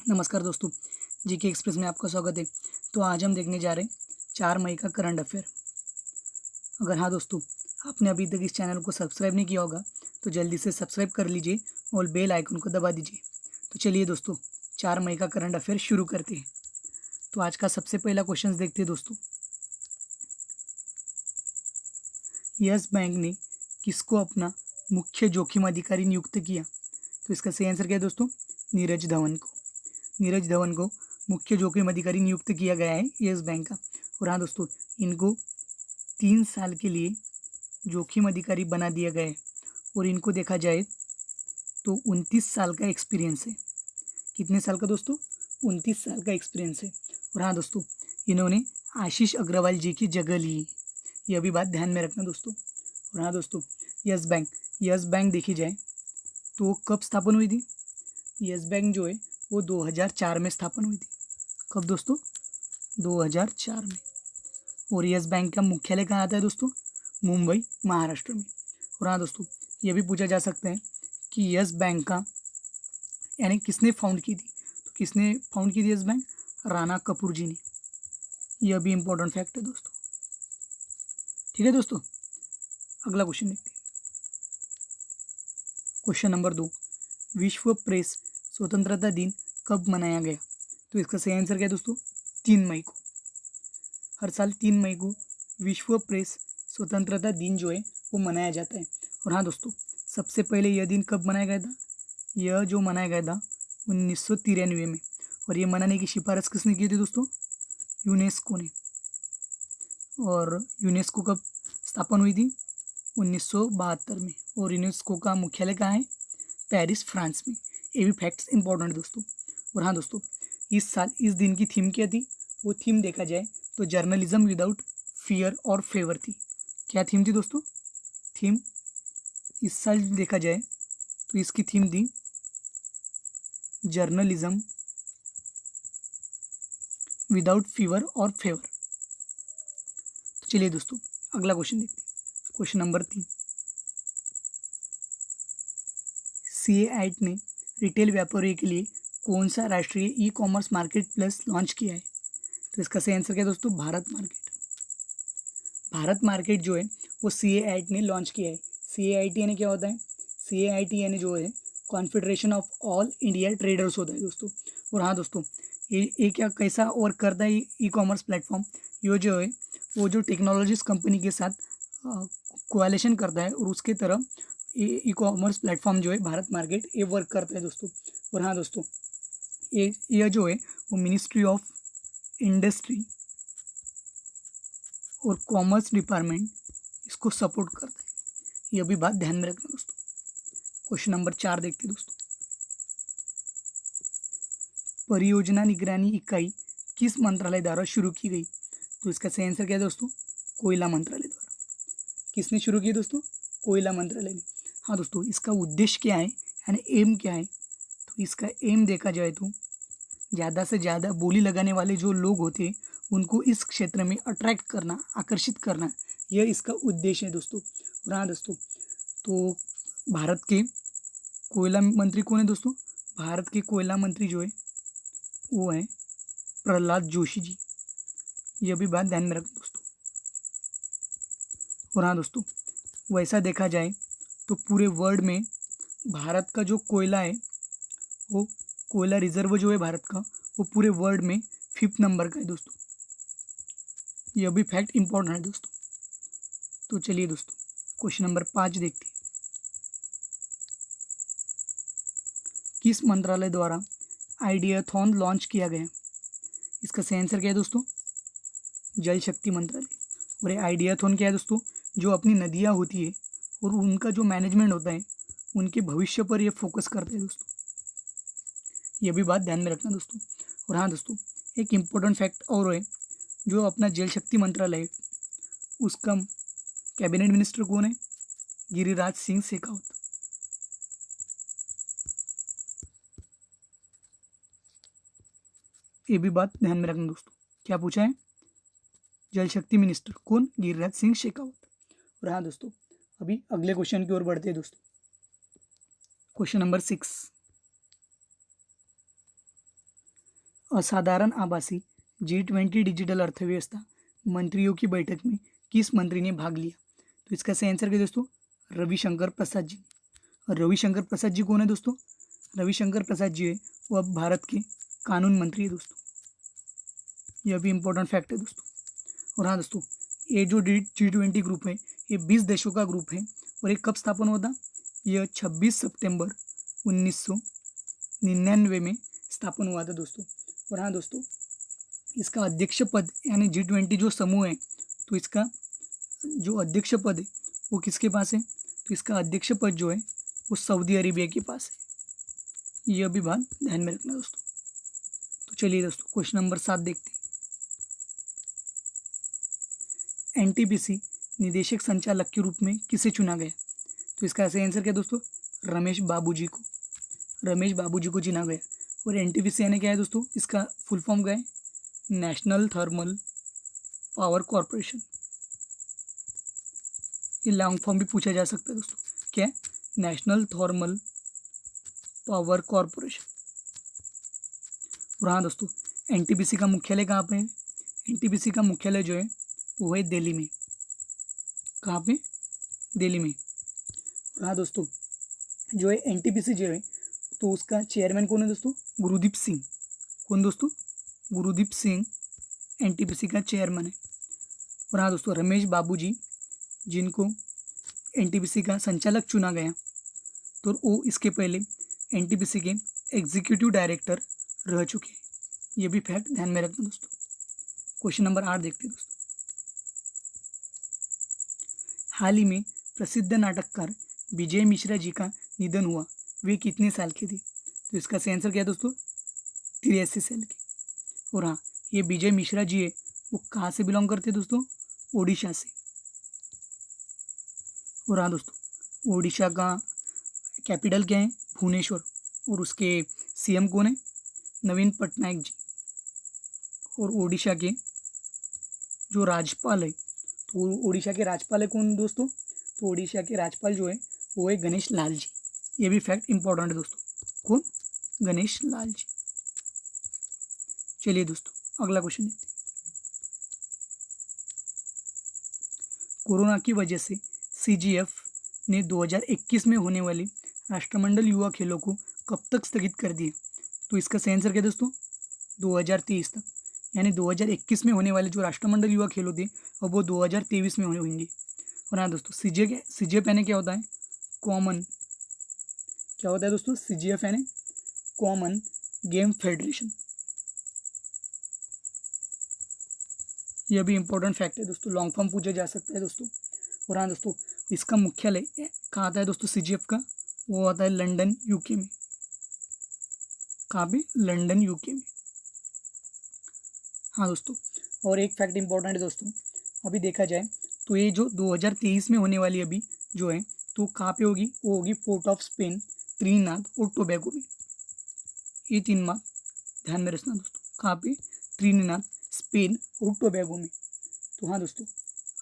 नमस्कार दोस्तों, GK express में आपका स्वागत है। तो आज हम देखने जा रहे हैं 4 मई का करंट अफेयर। अगर हाँ दोस्तों, आपने अभी तक इस चैनल को सब्सक्राइब नहीं किया होगा तो जल्दी से सब्सक्राइब कर लीजिए और बेल आइकन को दबा दीजिए। तो चलिए दोस्तों, 4 मई का करंट अफेयर शुरू करते हैं। तो आज का सबसे पहला क्वेश्चन देखते हैं दोस्तों। यस बैंक ने किसको अपना मुख्य जोखिम अधिकारी नियुक्त किया? तो इसका सही आंसर क्या है दोस्तों? नीरज धवन को। नीरज धवन को मुख्य जोखिम अधिकारी नियुक्त किया गया है यस बैंक का। और हाँ दोस्तों, इनको 3 साल के लिए जोखिम अधिकारी बना दिया गया है और इनको देखा जाए तो 29 साल का एक्सपीरियंस है। कितने साल का दोस्तों? 29 साल का एक्सपीरियंस है। और हाँ दोस्तों, इन्होंने आशीष अग्रवाल जी की जगह ली है, यह भी बात ध्यान में रखना दोस्तों। और हाँ दोस्तों, यस बैंक देखी जाए तो कब स्थापन हुई थी? यस बैंक जो है वो 2004 में स्थापन हुई थी। कब दोस्तों? 2004 में। और यस बैंक का मुख्यालय कहाँ आता है दोस्तों? मुंबई, महाराष्ट्र में। और हाँ दोस्तों, ये भी पूछा जा सकता है कि यस बैंक का यानी किसने फाउंड की थी? तो किसने फाउंड की थी यस बैंक? राणा कपूर जी ने। यह भी इम्पोर्टेंट फैक्ट है दोस्तों। ठीक है दोस्तों, अगला क्वेश्चन देखते हैं। क्वेश्चन नंबर 2, विश्व प्रेस स्वतंत्रता दिन कब मनाया गया? तो इसका सही आंसर क्या है दोस्तों? 3 मई को। हर साल 3 मई को विश्व प्रेस स्वतंत्रता दिन जो है वो मनाया जाता है। और हाँ दोस्तों, सबसे पहले यह दिन कब मनाया गया था? यह जो मनाया गया था 1993 में। और ये मनाने की सिफारिश किसने की थी दोस्तों? यूनेस्को ने। और यूनेस्को कब स्थापन हुई थी? 1972 में। और यूनेस्को का मुख्यालय कहाँ है? पेरिस, फ्रांस में। ये भी फैक्ट्स इंपॉर्टेंट है दोस्तों। और हाँ दोस्तों, इस साल इस दिन की थीम क्या थी? वो थीम देखा जाए तो जर्नलिज्म विदाउट फियर और फेवर थी। क्या थीम थी दोस्तों? थीम इस साल देखा जाए तो इसकी थीम थी जर्नलिज्म विदाउट फीवर और फेवर। तो चलिए दोस्तों, अगला क्वेश्चन देखते हैं। क्वेश्चन नंबर 3, CAIT ने रिटेल व्यापारियों के लिए कौन सा राष्ट्रीय e commerce market place launch किया है? तो इसका सही आंसर क्या है दोस्तों? भारत मार्केट। भारत मार्केट जो है वो CAIT ने लॉन्च किया है। CAIT यानी क्या होता है? CAIT यानी जो है confederation of all India traders होता है दोस्तों। और हाँ दोस्तों, ये क्या कैसा वर्क करता है ई कॉमर्स प्लेटफॉर्म? ये जो है वो जो टेक्नोलॉजीज कंपनी के साथ कोएलिशन करता है और उसके तरह ई कॉमर्स प्लेटफॉर्म जो है भारत मार्केट ये वर्क करता है दोस्तों। और हाँ दोस्तों, ये जो है वो मिनिस्ट्री ऑफ इंडस्ट्री और कॉमर्स डिपार्टमेंट इसको सपोर्ट करता है। यह भी बात ध्यान में रखना दोस्तों। क्वेश्चन नंबर 4 देखते हैं दोस्तों। परियोजना निगरानी इकाई किस मंत्रालय द्वारा शुरू की गई? तो इसका सही आंसर क्या है दोस्तों? कोयला मंत्रालय द्वारा। किसने शुरू की दोस्तों? कोयला मंत्रालय ने। हाँ दोस्तों, इसका उद्देश्य क्या है यानी एम क्या है? तो इसका एम देखा जाए तो ज़्यादा से ज़्यादा बोली लगाने वाले जो लोग होते हैं उनको इस क्षेत्र में अट्रैक्ट करना, आकर्षित करना, यह इसका उद्देश्य है दोस्तों। और हाँ दोस्तों, तो भारत के कोयला मंत्री कौन है दोस्तों? भारत के कोयला मंत्री जो है वो है प्रहलाद जोशी जी। यह भी बात ध्यान में रखना दोस्तों। और हाँ दोस्तों, वैसा देखा जाए तो पूरे वर्ल्ड में भारत का जो कोयला है वो कोयला रिजर्व जो है भारत का वो पूरे वर्ल्ड में 5th नंबर का है दोस्तों। यह भी फैक्ट इंपॉर्टेंट है दोस्तों। तो चलिए दोस्तों, क्वेश्चन नंबर 5 देखते हैं। किस मंत्रालय द्वारा आइडियाथॉन लॉन्च किया गया? इसका सही आंसर क्या है दोस्तों? जल शक्ति मंत्रालय। और ये आइडियाथॉन क्या है दोस्तों? जो अपनी नदियाँ होती है और उनका जो मैनेजमेंट होता है उनके भविष्य पर यह फोकस करते हैं दोस्तों। यह भी बात ध्यान में रखना दोस्तों। और हाँ दोस्तों, एक इम्पोर्टेंट फैक्ट और है, जो अपना जल शक्ति मंत्रालय है उसका कैबिनेट मिनिस्टर कौन है? गिरिराज सिंह शेखावत। ये भी बात ध्यान में रखना दोस्तों। क्या पूछा है? जल शक्ति मिनिस्टर कौन? गिरिराज सिंह शेखावत। और हाँ दोस्तों, अभी अगले क्वेश्चन की ओर बढ़ते हैं दोस्तों। क्वेश्चन नंबर 6, असाधारण आभासी G20 डिजिटल अर्थव्यवस्था मंत्रियों की बैठक में किस मंत्री ने भाग लिया? तो इसका सही आंसर क्या है दोस्तों? रविशंकर प्रसाद जी। और रविशंकर प्रसाद जी कौन है दोस्तों? रविशंकर प्रसाद जी है वो अब भारत के कानून मंत्री है दोस्तों। यह भी इम्पोर्टेंट फैक्ट है दोस्तों। और हाँ दोस्तों, ये जो G20 ग्रुप है ये 20 देशों का ग्रुप है और ये कब स्थापन हुआ था? यह 26 सितंबर 1999 में स्थापन हुआ था दोस्तों। और हाँ दोस्तों, इसका अध्यक्ष पद यानी G20 जो समूह है तो इसका जो अध्यक्ष पद है वो किसके पास है? तो इसका अध्यक्ष पद जो है वो सऊदी अरेबिया के पास है। यह भी बात ध्यान में रखना दोस्तों। तो चलिए दोस्तों, क्वेश्चन नंबर 7 देखते हैं। NTPC निदेशक संचालक के रूप में किसे चुना गया? तो इसका सही आंसर क्या दोस्तों? रमेश बाबू जी को। रमेश बाबू जी को चुना गया। और NTPC यानी क्या है दोस्तों? इसका फुल फॉर्म क्या है? National thermal power corporation. ये लॉन्ग फॉर्म भी पूछा जा सकता है दोस्तों। क्या है? National thermal power corporation. और हाँ दोस्तों, NTPC का मुख्यालय कहाँ पे है? NTPC का मुख्यालय जो है वो है दिल्ली में। कहाँ पे? दिल्ली में। और हाँ दोस्तों, जो है NTPC जो है तो उसका चेयरमैन कौन है दोस्तों? गुरुदीप सिंह। कौन दोस्तों? गुरुदीप सिंह NTPC का चेयरमैन है। और हाँ दोस्तों, रमेश बाबू जी जिनको NTPC का संचालक चुना गया तो वो इसके पहले NTPC के एग्जीक्यूटिव डायरेक्टर रह चुके हैं। ये भी फैक्ट ध्यान में रखना दोस्तों। क्वेश्चन नंबर 8 देखते हैं दोस्तों। हाल ही में प्रसिद्ध नाटककार विजय मिश्रा जी का निधन हुआ, वे कितने साल के थे? तो इसका सही आंसर क्या है दोस्तों? 83 साल के। और हाँ, ये विजय मिश्रा जी है वो कहाँ से बिलोंग करते हैं दोस्तों? ओडिशा से। और हाँ दोस्तों, ओडिशा का कैपिटल क्या है? भुवनेश्वर। और उसके CM कौन है? नवीन पटनायक जी। और ओडिशा के जो राज्यपाल है तो ओडिशा के राज्यपाल है कौन दोस्तों? तो ओडिशा के राज्यपाल जो है वो है गणेश लाल जी। ये भी फैक्ट इंपॉर्टेंट है दोस्तों। कौन? गणेश लाल जी। चलिए दोस्तों, अगला क्वेश्चन देखते हैं। कोरोना की वजह से CGF ने 2021 में होने वाले राष्ट्रमंडल युवा खेलों को कब तक स्थगित कर दिया? तो इसका सही आंसर क्या है दोस्तों? 2023 तक। यानी 2021 में होने वाले जो राष्ट्रमंडल युवा खेल होते अब वो 2023 में होंगे। और हाँ दोस्तों, CGF यानी क्या होता है? कॉमन। क्या होता है दोस्तों? CGF यानी कॉमन गेम फेडरेशन। यह भी इंपॉर्टेंट फैक्ट है दोस्तों, लॉन्ग फॉर्म पूछा जा सकता है दोस्तों। और हाँ दोस्तों, इसका मुख्यालय कहाँ आता है दोस्तों? CGF का वो आता है लंदन UK में। कहाँ पे? लंदन UK में। हाँ दोस्तों, और एक फैक्ट इंपॉर्टेंट है दोस्तों, अभी देखा जाए तो ये जो 2023 में होने वाली अभी जो है तो कहाँ पे होगी? वो होगी पोर्ट ऑफ स्पेन, त्रिनिदाद और टोबैगो में। ये 3 बात ध्यान में रखना दोस्तों। कहाँ पे? त्रिनिदाद, स्पेन और टोबैगो में। तो हाँ दोस्तों,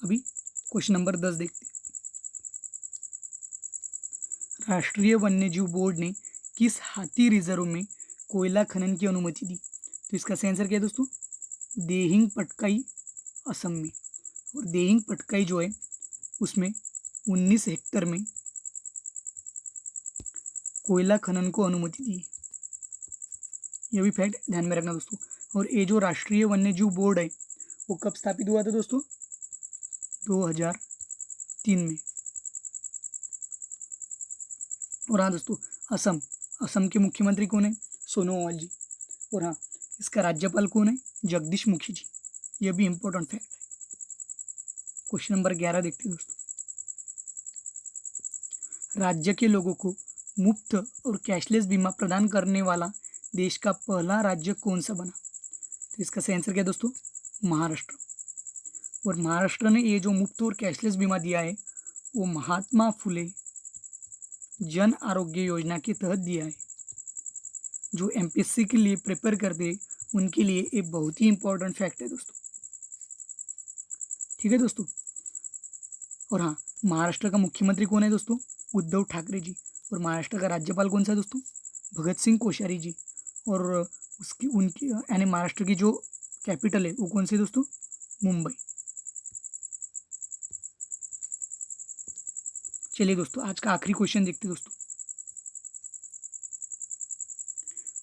अभी क्वेश्चन नंबर 10 देखते हैं। राष्ट्रीय वन्यजीव बोर्ड ने किस हाथी रिजर्व में कोयला खनन की अनुमति दी? तो इसका सही आंसर क्या है दोस्तों? देहिंग पटकाई, असम में। और देहिंग पटकाई जो है उसमें 19 हेक्टेयर में कोयला खनन को अनुमति दी। यह भी फैक्ट ध्यान में रखना दोस्तों। और ये जो राष्ट्रीय वन्यजीव बोर्ड है वो कब स्थापित हुआ था दोस्तों? 2003 में। और हाँ दोस्तों, असम के मुख्यमंत्री कौन है? सोनोवाल जी। और हाँ, इसका राज्यपाल कौन है? जगदीश मुखी जी। यह भी इंपॉर्टेंट फैक्ट है। क्वेश्चन नंबर 11 देखते हैं दोस्तों। राज्य के लोगों को मुफ्त और कैशलेस बीमा प्रदान करने वाला देश का पहला राज्य कौन सा बना? तो इसका सही आंसर क्या है दोस्तों? महाराष्ट्र। और महाराष्ट्र ने ये जो मुफ्त और कैशलेस बीमा दिया है वो महात्मा फुले जन आरोग्य योजना के तहत दिया है। जो MPSC के लिए प्रिपेयर करते हैं उनके लिए ये बहुत ही इंपॉर्टेंट फैक्ट है दोस्तों। ठीक है दोस्तों। और हाँ, महाराष्ट्र का मुख्यमंत्री कौन है दोस्तों? उद्धव ठाकरे जी। और महाराष्ट्र का राज्यपाल कौन सा है दोस्तों? भगत सिंह कोश्यारी जी। और उसकी उनकी यानी महाराष्ट्र की जो कैपिटल है वो कौन सी है दोस्तों? मुंबई। चलिए दोस्तों आज का आखिरी क्वेश्चन देखते हैं दोस्तों।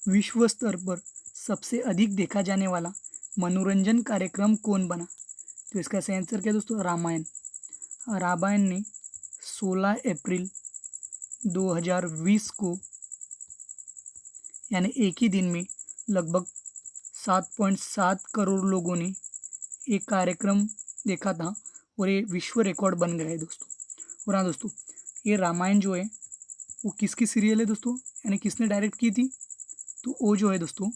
विश्व स्तर पर सबसे अधिक देखा जाने वाला मनोरंजन कार्यक्रम कौन बना? तो इसका सही आंसर क्या है दोस्तों? रामायण। रामायण ने 16 अप्रैल 2020 को यानी एक ही दिन में लगभग 7.7 करोड़ लोगों ने एक कार्यक्रम देखा था और ये विश्व रिकॉर्ड बन गया है दोस्तों। और हाँ दोस्तों, ये रामायण जो है वो किसकी सीरियल है दोस्तों, यानी किसने डायरेक्ट की थी? तो वो जो है दोस्तों,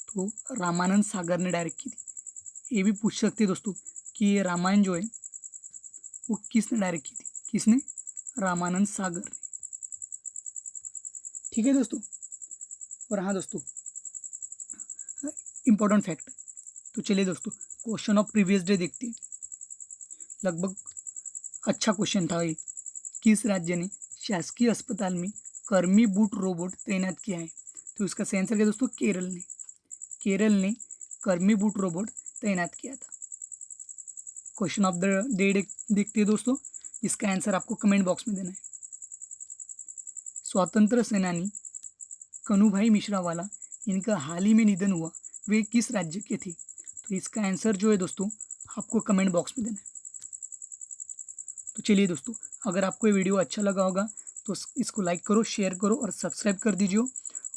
तो रामानंद सागर ने डायरेक्ट की थी। ये भी पूछ सकते हैं दोस्तों कि ये रामायण जो है वो किसने डायरेक्ट की थी? किसने? रामानंद सागर ने। ठीक है दोस्तों। और हाँ दोस्तों, इम्पोर्टेंट फैक्ट, तो चलिए दोस्तों क्वेश्चन ऑफ प्रीवियस डे देखते हैं। लगभग अच्छा क्वेश्चन था ये। किस राज्य ने शासकीय अस्पताल में कर्मी बूट रोबोट तैनात किया है? तो इसका सही आंसर क्या दोस्तों? केरल ने। केरल ने कर्मी बूट रोबोट तैनात किया था। क्वेश्चन ऑफ द डे देखते हैं दोस्तों, इसका आंसर आपको कमेंट बॉक्स में देना है। स्वतंत्र सेनानी कन्हूभाई मिश्रावाला, इनका हाल ही में निधन हुआ, वे किस राज्य के थे? तो इसका आंसर जो है दोस्तों आपको कमेंट बॉक्स में देना है। तो चलिए दोस्तों, अगर आपको ये वीडियो अच्छा लगा होगा तो इसको लाइक करो, शेयर करो और सब्सक्राइब कर दीजिए।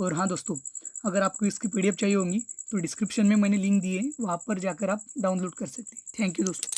और हाँ दोस्तों, अगर आपको इसकी PDF चाहिए होंगी तो डिस्क्रिप्शन में मैंने लिंक दिए हैं, वहाँ पर जाकर आप डाउनलोड कर सकते हैं। थैंक यू दोस्तों।